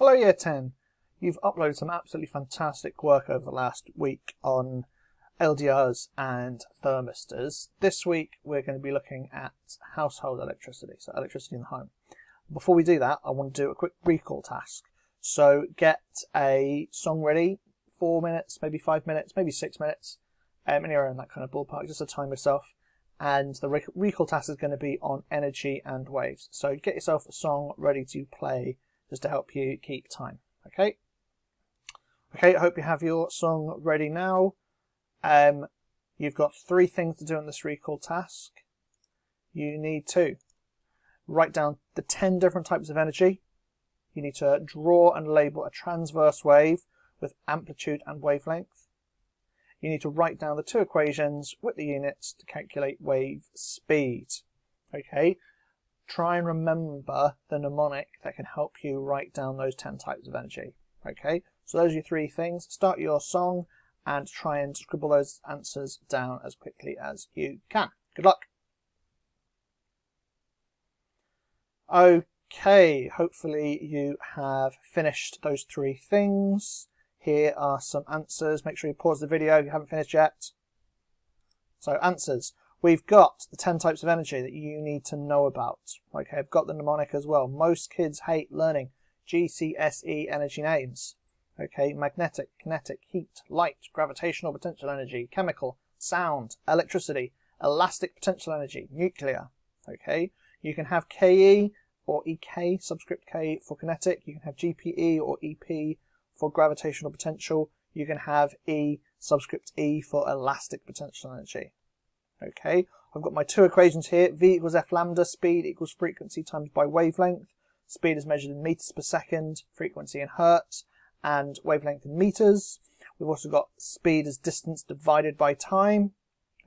Hello Year 10. You've uploaded some absolutely fantastic work over the last week on LDRs and thermistors. This week we're going to be looking at household electricity, so electricity in the home. Before we do that, I want to do a quick recall task. So get a song ready, 4 minutes, maybe 5 minutes, maybe 6 minutes, anywhere in that kind of ballpark, just to time yourself. And the recall task is going to be on energy and waves. So get yourself a song ready to play just to help you keep time. Okay, I hope you have your song ready now. You've got 3 things to do in this recall task. You need to write down the 10 different types of energy. You need to draw and label a transverse wave with amplitude and wavelength. You need to write down the 2 equations with the units to calculate wave speed. Okay, try and remember the mnemonic that can help you write down those 10 types of energy. Okay, so those are your 3 things. Start your song and try and scribble those answers down as quickly as you can. Good luck. Okay, hopefully you have finished those 3 things. Here are some answers. Make sure you pause the video if you haven't finished yet. So answers. We've got the 10 types of energy that you need to know about. Okay, I've got the mnemonic as well. Most kids hate learning GCSE energy names. Okay, magnetic, kinetic, heat, light, gravitational potential energy, chemical, sound, electricity, elastic potential energy, nuclear. Okay, you can have KE or EK, subscript K for kinetic. You can have GPE or EP for gravitational potential. You can have E, subscript E for elastic potential energy. Okay, I've got my 2 equations here. V equals F lambda, speed equals frequency times by wavelength. Speed is measured in meters per second, frequency in hertz, and wavelength in meters. We've also got speed as distance divided by time.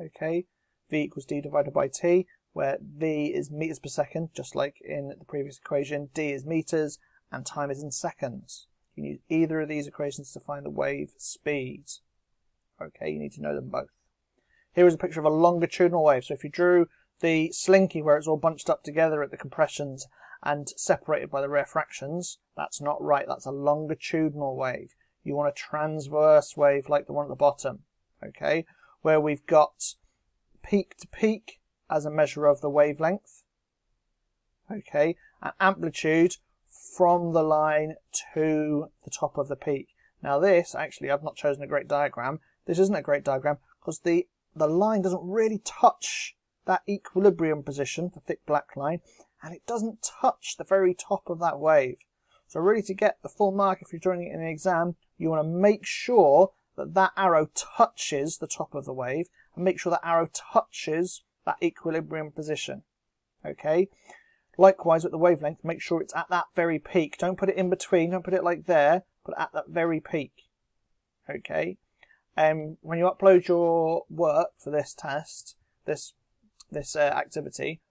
Okay, V equals D divided by T, where V is meters per second, just like in the previous equation. D is meters, and time is in seconds. You can use either of these equations to find the wave speed. Okay, you need to know them both. Here is a picture of a longitudinal wave. So if you drew the slinky where it's all bunched up together at the compressions and separated by the refractions, that's not right. That's a longitudinal wave. You want a transverse wave like the one at the bottom, okay, where we've got peak to peak as a measure of the wavelength, okay, and amplitude from the line to the top of the peak. Now this, actually, I've not chosen a great diagram. This isn't a great diagram because the line doesn't really touch that equilibrium position, the thick black line, and it doesn't touch the very top of that wave. So really, to get the full mark if you're doing it in an exam, you want to make sure that that arrow touches the top of the wave and make sure that arrow touches that equilibrium position. Okay? Likewise with the wavelength, make sure it's at that very peak. Don't put it in between, don't put it like there, but at that very peak. Okay? When you upload your work for this test, this activity,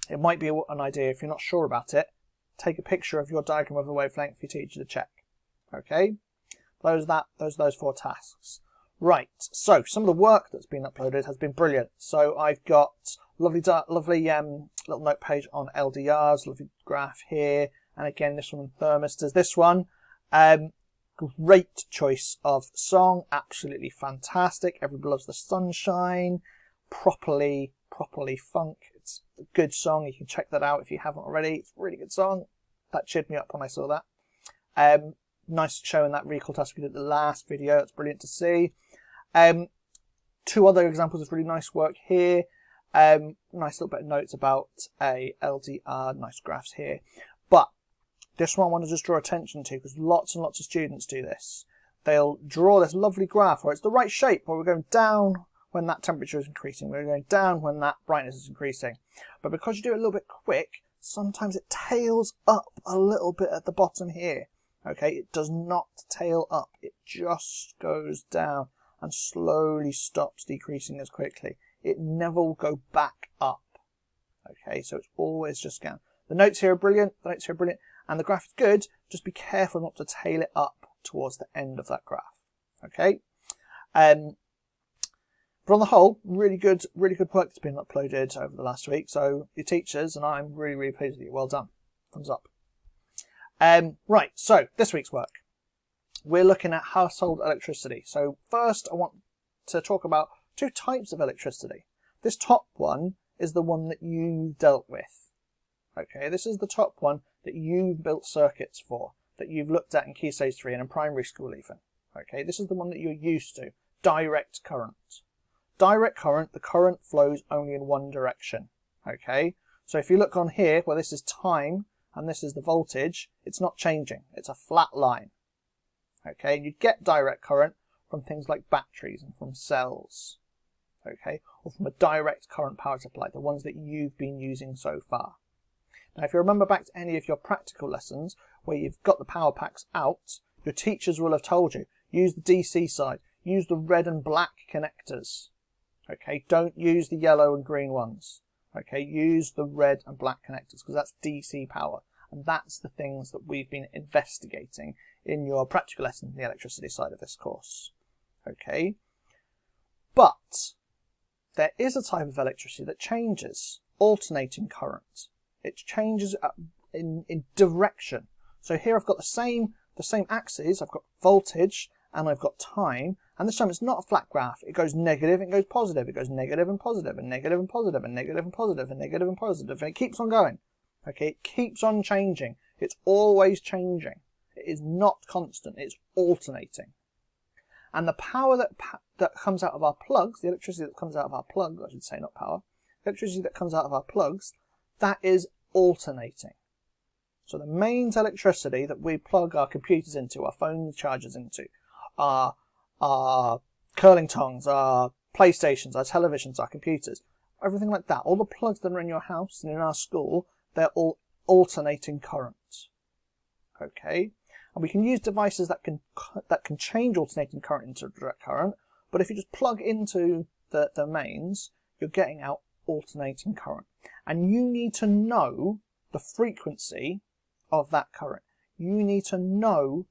it might be an idea, if you're not sure about it, take a picture of your diagram of the wavelength for your teacher to check. Okay? Those are those 4 tasks. Right, so some of the work that's been uploaded has been brilliant. So I've got lovely little note page on LDRs, lovely graph here, and again this one on thermistors. This one, great choice of song, absolutely fantastic. Everybody loves the sunshine, properly funk. It's a good song. You can check that out if you haven't already. It's a really good song. That cheered me up when I saw that. Nice showing that recall task we did the last video. It's brilliant to see. 2 other examples of really nice work here. Nice little bit of notes about a LDR, nice graphs here. But this one I want to just draw attention to because lots and lots of students do this. They'll draw this lovely graph where it's the right shape, where we're going down when that temperature is increasing, we're going down when that brightness is increasing. But because you do it a little bit quick, sometimes it tails up a little bit at the bottom here. Okay, it does not tail up, it just goes down and slowly stops decreasing as quickly. It never will go back up. Okay, so it's always just down. The notes here are brilliant, and the graph is good. Just be careful not to tail it up towards the end of that graph. Okay, but on the whole, really good work that's been uploaded over the last week. So your teachers and I'm really pleased with you. Well done. Thumbs up. Right, so this week's work. We're looking at household electricity. So first I want to talk about two types of electricity. This top one is the one that you dealt with. Okay, this is the top one that you've built circuits for, that you've looked at in Key Stage 3 and in primary school even. Okay, this is the one that you're used to. Direct current. Direct current, the current flows only in one direction. Okay, so if you look on here, where this is time and this is the voltage, it's not changing. It's a flat line. Okay, and you get direct current from things like batteries and from cells. Okay, or from a direct current power supply, the ones that you've been using so far. Now, if you remember back to any of your practical lessons where you've got the power packs out, your teachers will have told you, use the DC side, use the red and black connectors. Okay, don't use the yellow and green ones. Okay, use the red and black connectors because that's DC power. And that's the things that we've been investigating in your practical lesson, the electricity side of this course. Okay, but there is a type of electricity that changes, alternating current. It changes in direction. So here I've got the same axes. I've got voltage and I've got time. And this time it's not a flat graph. It goes negative, it goes positive, it goes negative and positive, and negative and positive, and negative and positive, and negative and positive, and it keeps on going. Okay, it keeps on changing. It's always changing. It is not constant. It's alternating. And the power that comes out of our plugs, the electricity that comes out of our plug, I should say, not power, the electricity that comes out of our plugs, that is alternating. So the mains electricity that we plug our computers into, our phone chargers into, our curling tongs, our PlayStations, our televisions, our computers, everything like that, all the plugs that are in your house and in our school, they're all alternating current. Okay, and we can use devices that can change alternating current into direct current, but if you just plug into the mains, you're getting out alternating current. And you need to know the frequency of that current. You need to know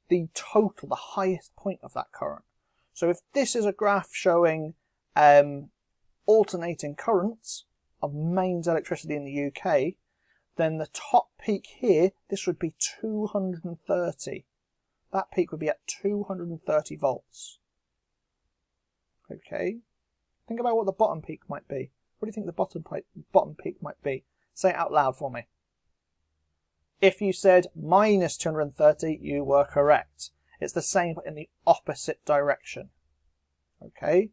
the total, the highest point of that current. So if this is a graph showing alternating currents of mains electricity in the UK, then the top peak here, this would be 230. That peak would be at 230 volts. Okay, think about what the bottom peak might be. What do you think the bottom peak might be? Say it out loud for me. If you said minus 230, you were correct. It's the same but in the opposite direction. Okay.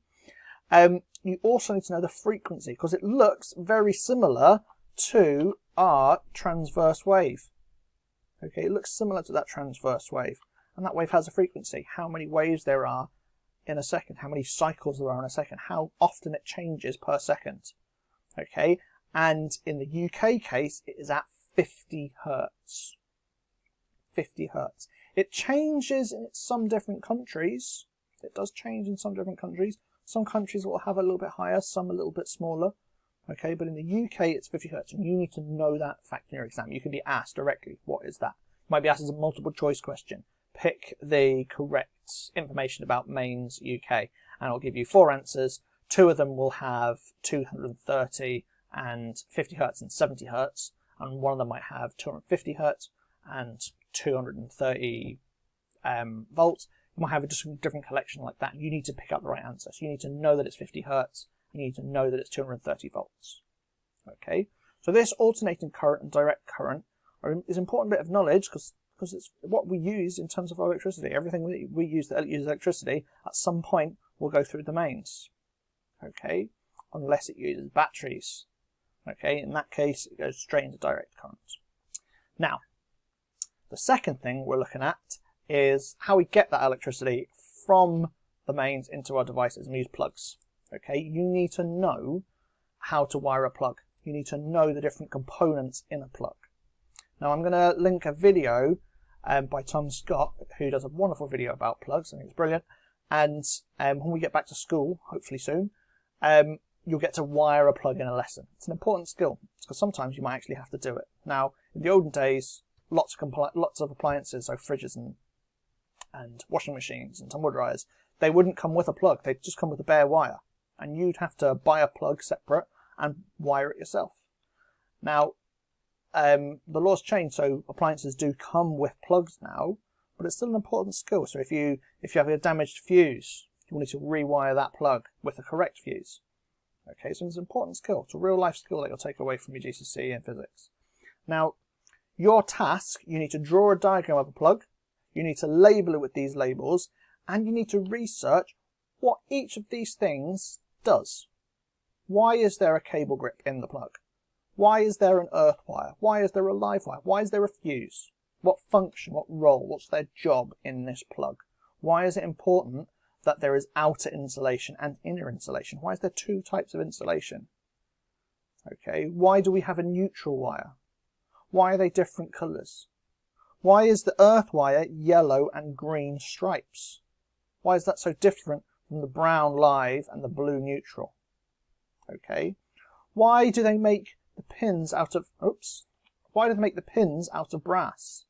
You also need to know the frequency because it looks very similar to our transverse wave. Okay, it looks similar to that transverse wave. And that wave has a frequency. How many waves there are in a second, how many cycles there are in a second, how often it changes per second. Okay, and in the UK case, it is at 50 hertz. 50 hertz. It changes in some different countries. It does change in some different countries. Some countries will have a little bit higher, some a little bit smaller. Okay, but in the UK, it's 50 hertz, and you need to know that fact in your exam. You can be asked directly, what is that? You might be asked as a multiple choice question. Pick the correct information about mains UK, and I'll give you 4 answers. 2 of them will have 230 and 50 hertz and 70 hertz, and one of them might have 250 hertz and 230 volts. You might have a different collection like that. You need to pick up the right answer. So you need to know that it's 50 hertz. You need to know that it's 230 volts. Okay, so this alternating current and direct current is an important bit of knowledge because it's what we use in terms of our electricity. Everything we use that uses electricity at some point will go through the mains. Okay, unless it uses batteries. Okay, in that case it goes straight into direct current. Now, the second thing we're looking at is how we get that electricity from the mains into our devices, and we use plugs. Okay, you need to know how to wire a plug. You need to know the different components in a plug. Now I'm going to link a video by Tom Scott, who does a wonderful video about plugs. I think it's brilliant. And when we get back to school, hopefully soon, you'll get to wire a plug in a lesson. It's an important skill because sometimes you might actually have to do it. Now, in the olden days, lots of appliances, so fridges and washing machines and tumble dryers, they wouldn't come with a plug. They'd just come with a bare wire. And you'd have to buy a plug separate and wire it yourself. Now, the law's changed, so appliances do come with plugs now, but it's still an important skill. So if you have a damaged fuse, you need to rewire that plug with the correct fuse. Okay, so it's an important skill. It's a real life skill that you'll take away from your GCSE in physics. Now, your task, you need to draw a diagram of a plug, you need to label it with these labels, and you need to research what each of these things does. Why is there a cable grip in the plug? Why is there an earth wire? Why is there a live wire? Why is there a fuse? What function, what role, what's their job in this plug? Why is it important that there is outer insulation and inner insulation? Why is there two types of insulation? Okay, why do we have a neutral wire? Why are they different colours? Why is the earth wire yellow and green stripes? Why is that so different from the brown live and the blue neutral? Okay, why do they make the pins out of, why do they make the pins out of brass?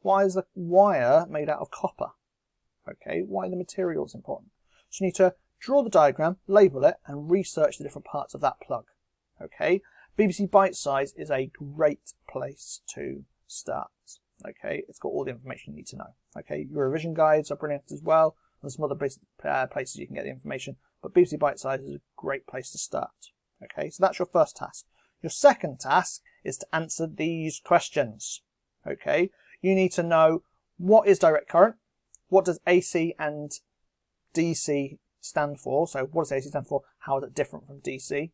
Why is the wire made out of copper? Okay, why are the materials important? So you need to draw the diagram, label it, and research the different parts of that plug. Okay, BBC Bitesize is a great place to start. Okay, it's got all the information you need to know. Okay, your revision guides are brilliant as well, and some other places you can get the information, but BBC Bitesize is a great place to start. Okay, so that's your first task. Your second task is to answer these questions. Okay, you need to know what is direct current, what does AC and DC stand for, so what does AC stand for, how is it different from DC. You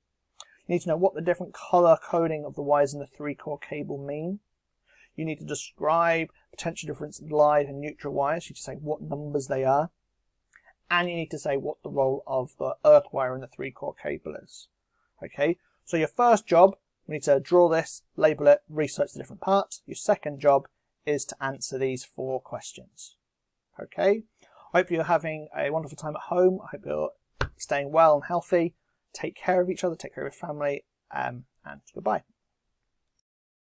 need to know what the different colour coding of the wires in the 3-core cable mean. You need to describe potential difference in live and neutral wires. You need to say what numbers they are. And you need to say what the role of the earth wire in the 3-core cable is. Okay, so your first job, we need to draw this, label it, research the different parts. Your second job is to answer these 4 questions. Okay, I hope you're having a wonderful time at home. I hope you're staying well and healthy. Take care of each other, take care of your family, and goodbye.